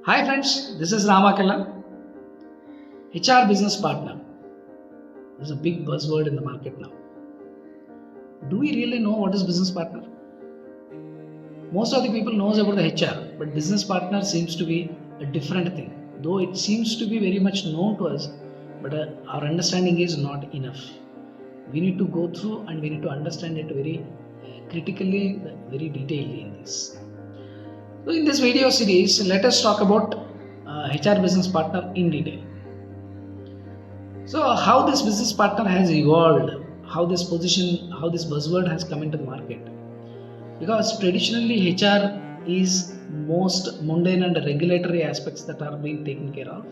Hi friends, this is Akella. HR business partner is a big buzzword in the market now. Do we really know what is business partner? Most of the people knows about the HR, but business partner seems to be a different thing. Though it seems to be very much known to us, but our understanding is not enough. We need to go through and we need to understand it very critically, very detailedly in this. So in this video series, let us talk about HR business partner in detail. So how this business partner has evolved, how this position, how this buzzword has come into the market. Because traditionally HR is most mundane and regulatory aspects that are being taken care of,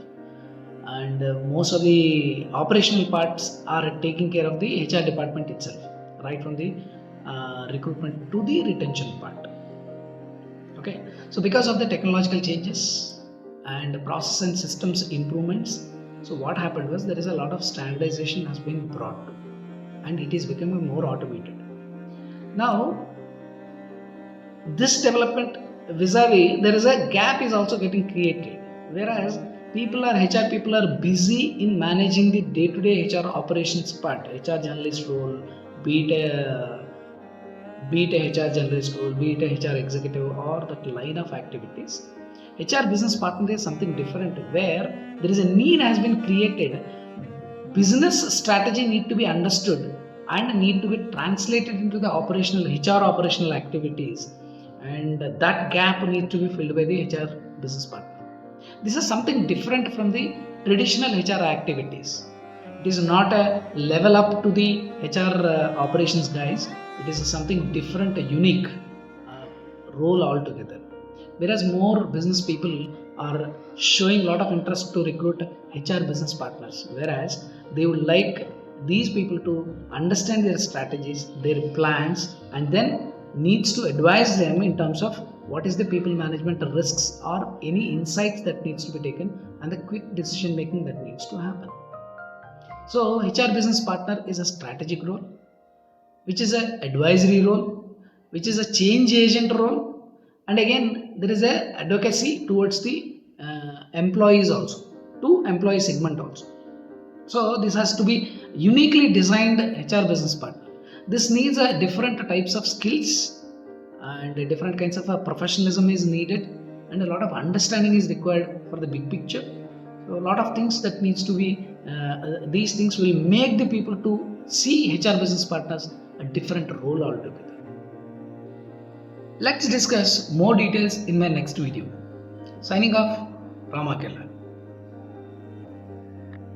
and most of the operational parts are taking care of the HR department itself, right from the recruitment to the retention part. Okay, so because of the technological changes and process and systems improvements, so what happened was there is a lot of standardization has been brought to, and it is becoming more automated. Now, this development vis-a-vis, there is a gap is also getting created, whereas HR people are busy in managing the day-to-day HR operations part, HR generalist role, be it a HR generalist role, be it a HR executive, or that line of activities. HR business partner is something different, where there is a need has been created. Business strategy need to be understood and need to be translated into the operational HR operational activities, and that gap needs to be filled by the HR business partner. This is something different from the traditional HR activities. It is not a level up to the HR operations guys. It is something different, a unique role altogether. Whereas more business people are showing a lot of interest to recruit HR business partners, whereas they would like these people to understand their strategies, their plans, and then needs to advise them in terms of what is the people management risks or any insights that needs to be taken and the quick decision making that needs to happen. So HR business partner is a strategic role, which is an advisory role, which is a change agent role, and again there is a advocacy towards the employees also, to employee segment also. So this has to be uniquely designed HR business partner. This needs a different types of skills and different kinds of professionalism is needed, and a lot of understanding is required for the big picture. So a lot of things that needs to be these things will make the people to see HR business partners a different role altogether. Let's discuss more details in my next video. Signing off, Akella.